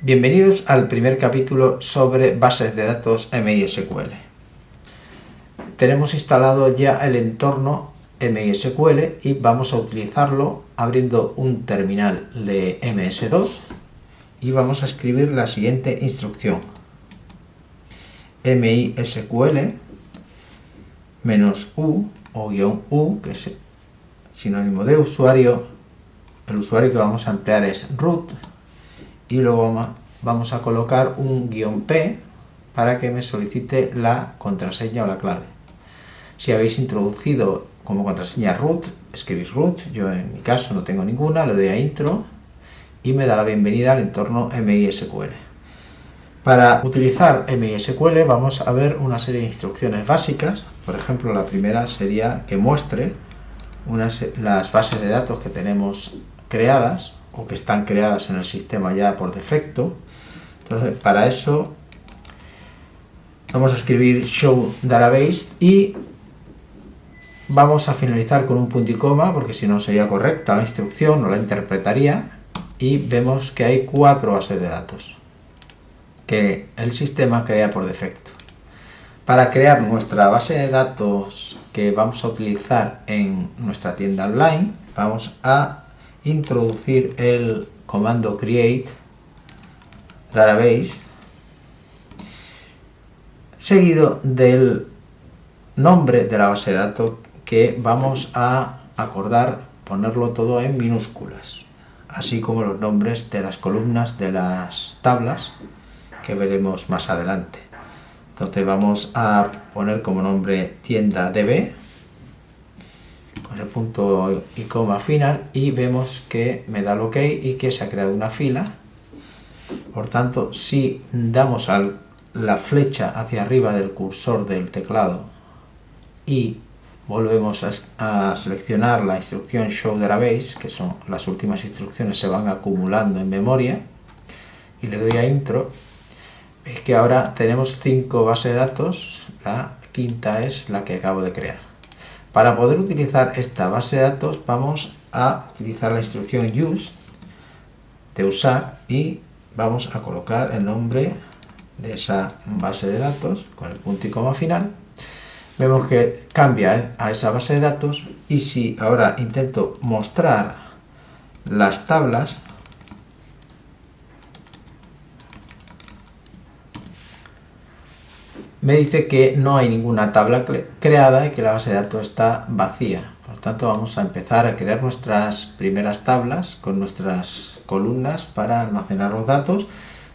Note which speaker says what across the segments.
Speaker 1: Bienvenidos al primer capítulo sobre bases de datos MySQL. Tenemos instalado ya el entorno MySQL y vamos a utilizarlo abriendo un terminal de MS2 y vamos a escribir la siguiente instrucción: MySQL -u o -u, que es sinónimo de usuario. El usuario que vamos a emplear es root y luego vamos a colocar un "-p" para que me solicite la contraseña o la clave. Si habéis introducido como contraseña root, escribís root. Yo en mi caso no tengo ninguna, le doy a intro y me da la bienvenida al entorno MySQL. Para utilizar MySQL vamos a ver una serie de instrucciones básicas. Por ejemplo, la primera sería que muestre las bases de datos que tenemos creadas o que están creadas en el sistema ya por defecto. Entonces, para eso vamos a escribir show database y vamos a finalizar con un punto y coma, porque si no sería correcta la instrucción, no la interpretaría, y vemos que hay 4 bases de datos que el sistema crea por defecto. Para crear nuestra base de datos que vamos a utilizar en nuestra tienda online, vamos a introducir el comando create database seguido del nombre de la base de datos, que vamos a acordar ponerlo todo en minúsculas, así como los nombres de las columnas de las tablas que veremos más adelante. Entonces vamos a poner como nombre tienda db con el punto y coma final y vemos que me da el OK y que se ha creado una fila. Por tanto, si damos a la flecha hacia arriba del cursor del teclado y volvemos a seleccionar la instrucción show database, que son las últimas instrucciones, se van acumulando en memoria, y le doy a intro, es que ahora tenemos 5 bases de datos. La quinta es la que acabo de crear. Para poder utilizar esta base de datos vamos a utilizar la instrucción use, de usar, y vamos a colocar el nombre de esa base de datos con el punto y coma final. Vemos que cambia a esa base de datos, y si ahora intento mostrar las tablas, me dice que no hay ninguna tabla creada y que la base de datos está vacía. Por lo tanto, vamos a empezar a crear nuestras primeras tablas con nuestras columnas para almacenar los datos,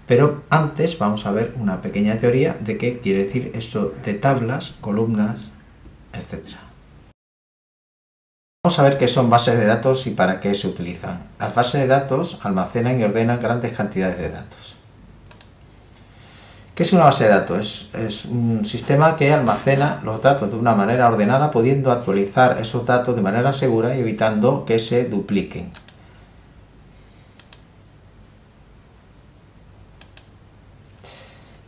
Speaker 1: pero antes vamos a ver una pequeña teoría de qué quiere decir eso de tablas, columnas, etc. Vamos a ver qué son bases de datos y para qué se utilizan. Las bases de datos almacenan y ordenan grandes cantidades de datos. ¿Qué es una base de datos? Es un sistema que almacena los datos de una manera ordenada, pudiendo actualizar esos datos de manera segura y evitando que se dupliquen.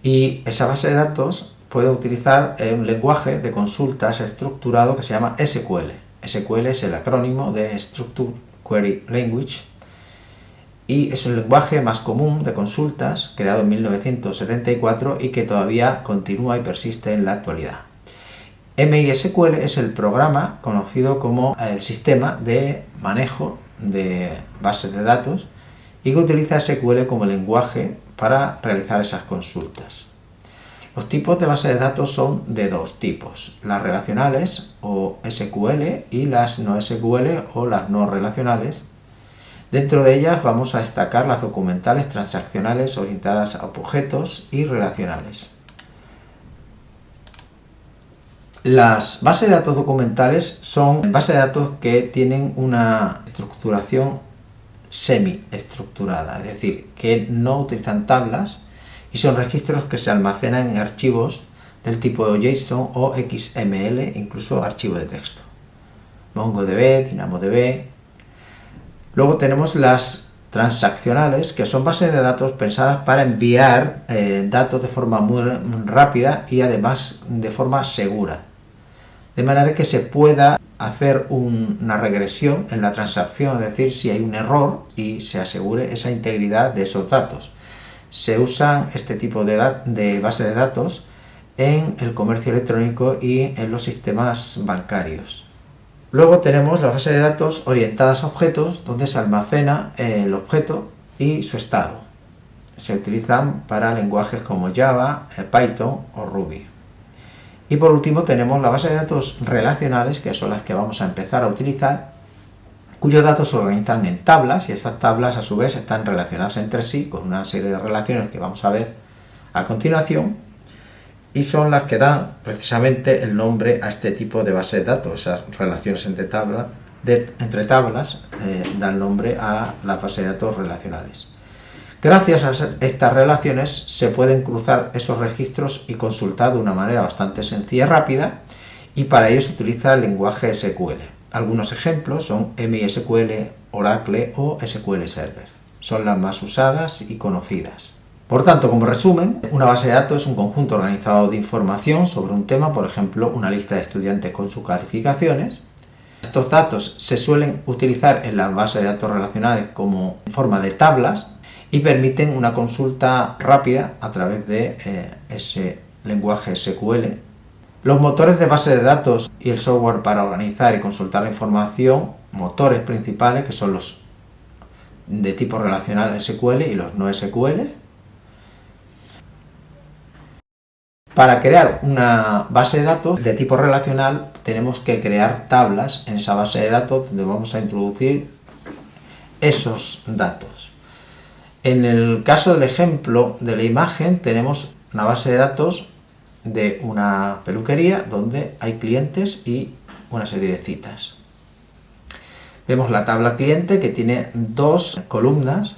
Speaker 1: Y esa base de datos puede utilizar un lenguaje de consultas estructurado que se llama SQL. SQL es el acrónimo de Structured Query Language y es el lenguaje más común de consultas, creado en 1974 y que todavía continúa y persiste en la actualidad. MySQL es el programa conocido como el sistema de manejo de bases de datos y que utiliza SQL como lenguaje para realizar esas consultas. Los tipos de bases de datos son de 2 tipos: las relacionales o SQL y las no SQL o las no relacionales. Dentro de ellas vamos a destacar las documentales, transaccionales, orientadas a objetos, y relacionales. Las bases de datos documentales son bases de datos que tienen una estructuración semi-estructurada, es decir, que no utilizan tablas y son registros que se almacenan en archivos del tipo JSON o XML, incluso archivos de texto. MongoDB, DynamoDB. Luego tenemos las transaccionales, que son bases de datos pensadas para enviar datos de forma muy rápida y además de forma segura, de manera que se pueda hacer una regresión en la transacción, es decir, si hay un error, y se asegure esa integridad de esos datos. se usan este tipo de base de datos en el comercio electrónico y en los sistemas bancarios. Luego tenemos la base de datos orientadas a objetos, donde se almacena el objeto y su estado. Se utilizan para lenguajes como Java, Python o Ruby. Y por último tenemos la base de datos relacionales, que son las que vamos a empezar a utilizar, cuyos datos se organizan en tablas, y estas tablas a su vez están relacionadas entre sí con una serie de relaciones que vamos a ver a continuación, y son las que dan precisamente el nombre a este tipo de base de datos. Esas relaciones entre tablas dan nombre a la base de datos relacionales. Gracias a estas relaciones se pueden cruzar esos registros y consultar de una manera bastante sencilla y rápida, y para ello se utiliza el lenguaje SQL. Algunos ejemplos son MySQL, Oracle o SQL Server. Son las más usadas y conocidas. Por tanto, como resumen, una base de datos es un conjunto organizado de información sobre un tema, por ejemplo, una lista de estudiantes con sus calificaciones. Estos datos se suelen utilizar en las bases de datos relacionales como en forma de tablas y permiten una consulta rápida a través de ese lenguaje SQL. Los motores de base de datos y el software para organizar y consultar la información, motores principales que son los de tipo relacional SQL y los no SQL. Para crear una base de datos de tipo relacional tenemos que crear tablas en esa base de datos donde vamos a introducir esos datos. En el caso del ejemplo de la imagen tenemos una base de datos de una peluquería donde hay clientes y una serie de citas. Vemos la tabla cliente que tiene dos columnas,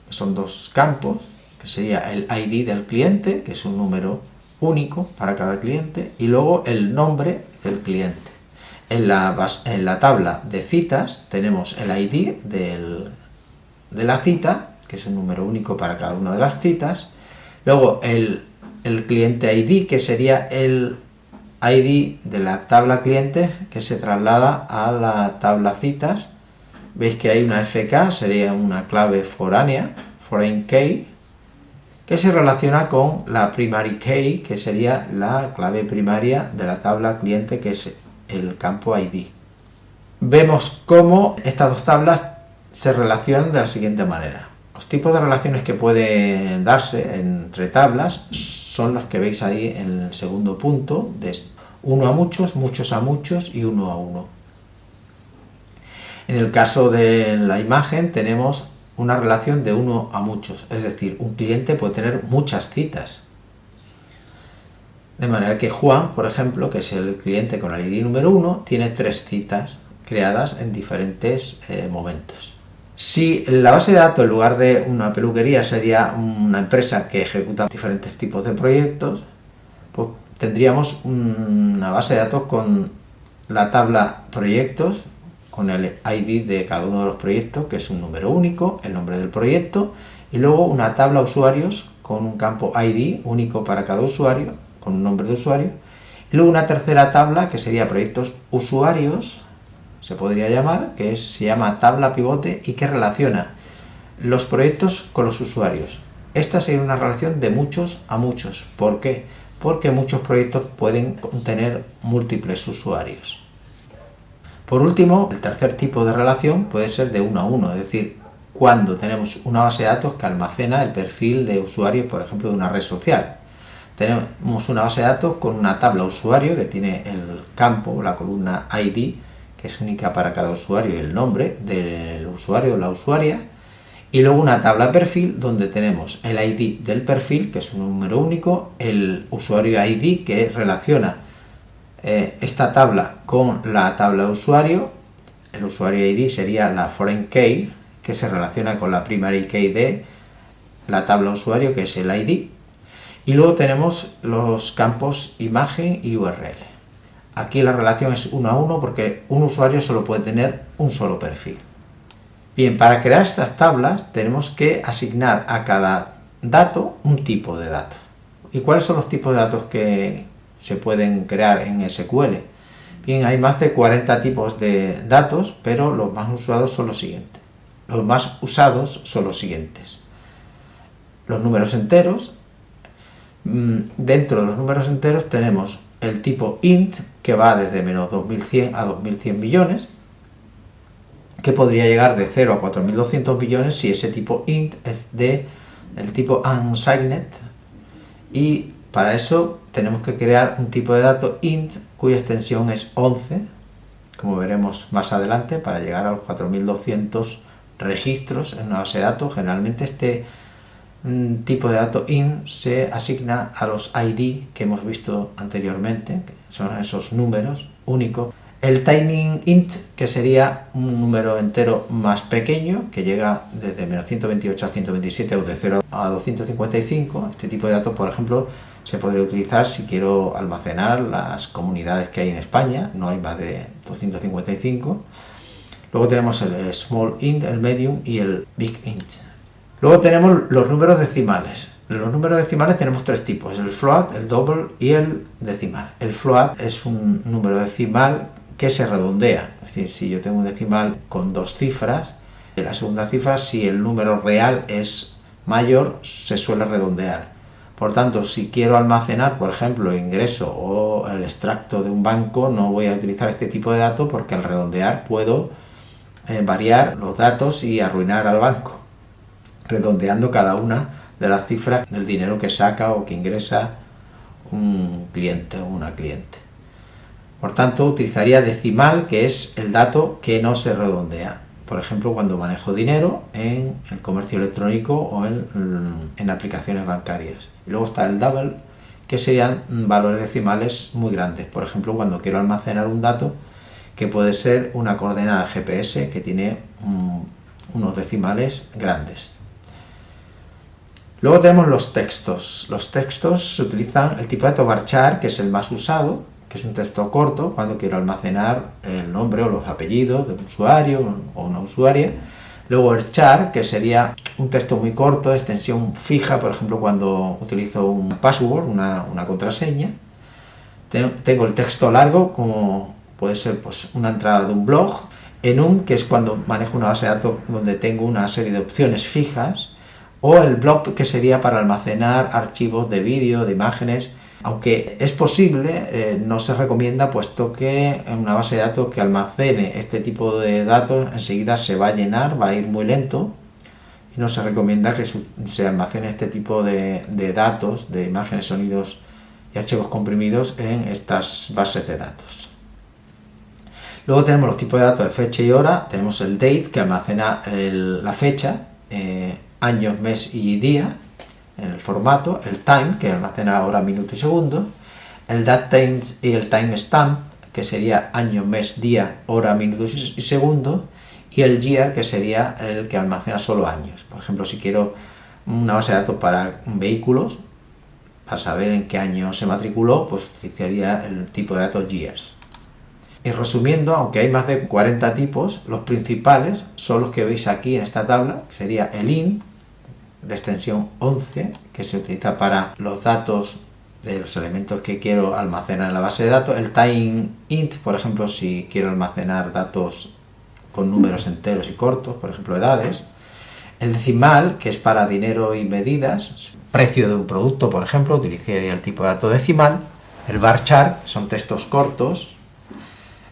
Speaker 1: que son dos campos, que sería el ID del cliente, que es un número único para cada cliente, y luego el nombre del cliente. En la tabla de citas tenemos el ID de la cita, que es un número único para cada una de las citas, luego el cliente ID, que sería el ID de la tabla clientes que se traslada a la tabla citas. Veis que hay una FK, sería una clave foránea, foreign key, que se relaciona con la primary key, que sería la clave primaria de la tabla cliente, que es el campo ID. Vemos cómo estas dos tablas se relacionan de la siguiente manera. Los tipos de relaciones que pueden darse entre tablas son los que veis ahí en el segundo punto, de uno a muchos, muchos a muchos y uno a uno. En el caso de la imagen tenemos una relación de uno a muchos, es decir, un cliente puede tener muchas citas. De manera que Juan, por ejemplo, que es el cliente con el ID número 1, tiene 3 citas creadas en diferentes momentos. Si la base de datos en lugar de una peluquería sería una empresa que ejecuta diferentes tipos de proyectos, pues tendríamos una base de datos con la tabla proyectos, con el ID de cada uno de los proyectos, que es un número único, el nombre del proyecto, y luego una tabla usuarios con un campo ID único para cada usuario, con un nombre de usuario, y luego una tercera tabla que sería proyectos usuarios, se podría llamar, se llama tabla pivote y que relaciona los proyectos con los usuarios. Esta sería una relación de muchos a muchos. ¿Por qué? Porque muchos proyectos pueden contener múltiples usuarios. Por último, el tercer tipo de relación puede ser de uno a uno, es decir, cuando tenemos una base de datos que almacena el perfil de usuario, por ejemplo, de una red social. Tenemos una base de datos con una tabla usuario que tiene el campo, la columna ID, que es única para cada usuario, y el nombre del usuario o la usuaria, y luego una tabla perfil donde tenemos el ID del perfil, que es un número único, el usuario ID que relaciona esta tabla con la tabla de usuario, el usuario ID sería la foreign key, que se relaciona con la primary key de la tabla usuario, que es el ID, y luego tenemos los campos imagen y URL. Aquí la relación es uno a uno porque un usuario solo puede tener un solo perfil. Bien, para crear estas tablas tenemos que asignar a cada dato un tipo de dato. ¿Y cuáles son los tipos de datos que se pueden crear en SQL? Bien, hay más de 40 tipos de datos, pero los más usados son los siguientes. los números enteros. Dentro de los números enteros tenemos el tipo int, que va desde menos 2100 a 2100 millones, que podría llegar de 0 a 4200 millones si ese tipo int es de el tipo unsigned, y para eso tenemos que crear un tipo de dato int cuya extensión es 11, como veremos más adelante, para llegar a los 4200 registros en una base de datos. Generalmente este tipo de dato int se asigna a los ID que hemos visto anteriormente, que son esos números únicos. El timing int, que sería un número entero más pequeño, que llega desde menos 128 a 127 o de 0 a 255. Este tipo de datos, por ejemplo, se podría utilizar si quiero almacenar las comunidades que hay en España, no hay más de 255. Luego tenemos el small int, el medium y el big int. Luego tenemos los números decimales. En los números decimales tenemos tres tipos: el float, el double y el decimal. El float es un número decimal que se redondea, es decir, si yo tengo un decimal con dos cifras, en la segunda cifra, si el número real es mayor, se suele redondear. Por tanto, si quiero almacenar, por ejemplo, el ingreso o el extracto de un banco, no voy a utilizar este tipo de datos, porque al redondear puedo variar los datos y arruinar al banco, redondeando cada una de las cifras del dinero que saca o que ingresa un cliente o una cliente. Por tanto, utilizaría decimal, que es el dato que no se redondea. Por ejemplo, cuando manejo dinero en el comercio electrónico o en aplicaciones bancarias. Y luego está el double, que serían valores decimales muy grandes. Por ejemplo, cuando quiero almacenar un dato que puede ser una coordenada GPS que tiene unos decimales grandes. Luego tenemos los textos. Los textos se utilizan el tipo de dato varchar, que es el más usado, que es un texto corto cuando quiero almacenar el nombre o los apellidos de un usuario o una usuaria. Luego el char, que sería un texto muy corto, de extensión fija, por ejemplo cuando utilizo un password, una contraseña. Tengo el texto largo, como puede ser pues una entrada de un blog. Enum, que es cuando manejo una base de datos donde tengo una serie de opciones fijas. O el blob, que sería para almacenar archivos de vídeo, de imágenes. Aunque es posible, no se recomienda, puesto que en una base de datos que almacene este tipo de datos enseguida se va a llenar, va a ir muy lento, y no se recomienda que se almacene este tipo de datos, de imágenes, sonidos y archivos comprimidos en estas bases de datos. Luego tenemos los tipos de datos de fecha y hora. Tenemos el date, que almacena la fecha, años, mes y día en el formato. El time, que almacena hora, minuto y segundo. El datetime y el timestamp, que sería año, mes, día, hora, minuto y segundo. Y el year, que sería el que almacena solo años. Por ejemplo, si quiero una base de datos para vehículos, para saber en qué año se matriculó, pues utilizaría el tipo de datos years. Y resumiendo, aunque hay más de 40 tipos, los principales son los que veis aquí en esta tabla, que sería el int, de extensión 11, que se utiliza para los datos de los elementos que quiero almacenar en la base de datos. El time int, por ejemplo, si quiero almacenar datos con números enteros y cortos, por ejemplo edades. El decimal, que es para dinero y medidas, precio de un producto, por ejemplo, utilizaría el tipo de dato decimal. El varchar, son textos cortos.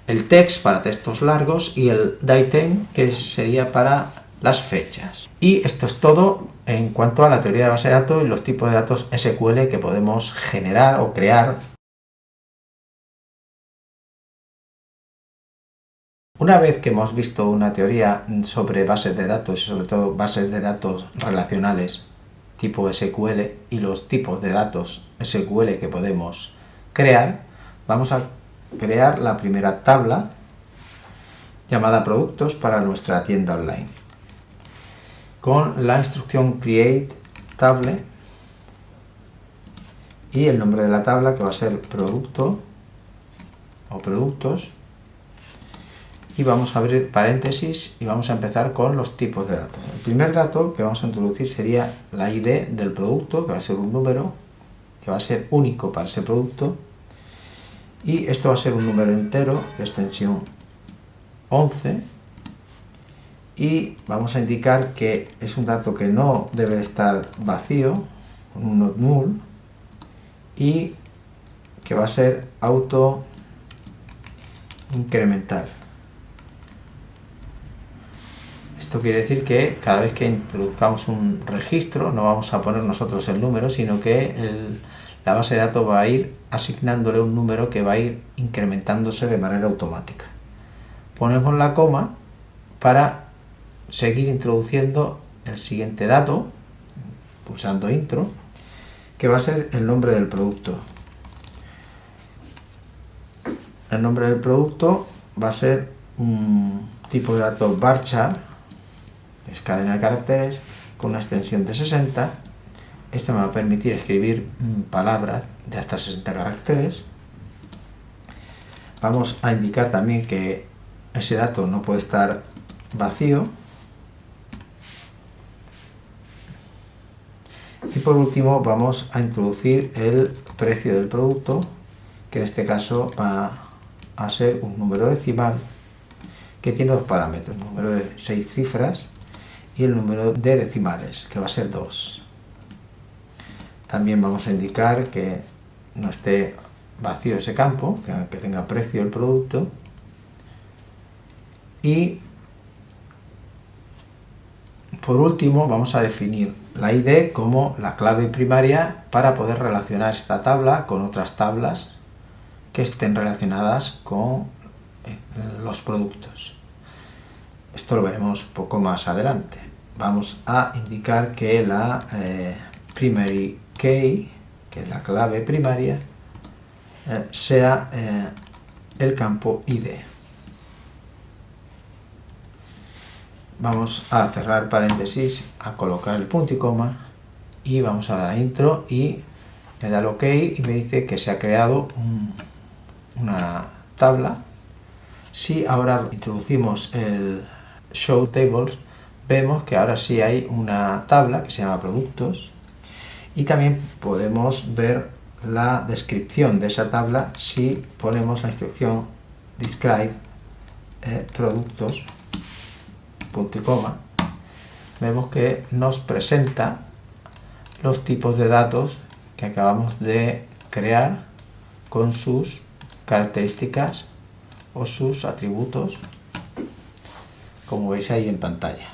Speaker 1: El text, para textos largos. Y el datetime, que sería para las fechas. Y esto es todo en cuanto a la teoría de base de datos y los tipos de datos SQL que podemos generar o crear. Una vez que hemos visto una teoría sobre bases de datos y sobre todo bases de datos relacionales tipo SQL y los tipos de datos SQL que podemos crear, vamos a crear la primera tabla llamada productos para nuestra tienda online, con la instrucción create table y el nombre de la tabla, que va a ser producto o productos, y vamos a abrir paréntesis y vamos a empezar con los tipos de datos. El primer dato que vamos a introducir sería la ID del producto, que va a ser un número que va a ser único para ese producto, y esto va a ser un número entero de extensión 11, y vamos a indicar que es un dato que no debe estar vacío, con un not null, y que va a ser auto incremental. Esto quiere decir que cada vez que introduzcamos un registro no vamos a poner nosotros el número, sino que la base de datos va a ir asignándole un número que va a ir incrementándose de manera automática. Ponemos la coma para seguir introduciendo el siguiente dato, pulsando intro, que va a ser el nombre del producto. El nombre del producto va a ser un tipo de dato varchar, es cadena de caracteres con una extensión de 60. Este me va a permitir escribir palabras de hasta 60 caracteres. Vamos a indicar también que ese dato no puede estar vacío. Y por último vamos a introducir el precio del producto, que en este caso va a ser un número decimal que tiene dos parámetros, un número de 6 cifras y el número de decimales, que va a ser 2. También vamos a indicar que no esté vacío ese campo, que tenga precio el producto, y por último vamos a definir la ID como la clave primaria para poder relacionar esta tabla con otras tablas que estén relacionadas con los productos. Esto lo veremos un poco más adelante. Vamos a indicar que la primary key, que es la clave primaria, sea el campo ID. Vamos a cerrar paréntesis, a colocar el punto y coma y vamos a dar a intro y me da el OK y me dice que se ha creado una tabla. Si ahora introducimos el show tables, vemos que ahora sí hay una tabla que se llama productos y también podemos ver la descripción de esa tabla si ponemos la instrucción describe productos, punto y coma. Vemos que nos presenta los tipos de datos que acabamos de crear con sus características o sus atributos, como veis ahí en pantalla.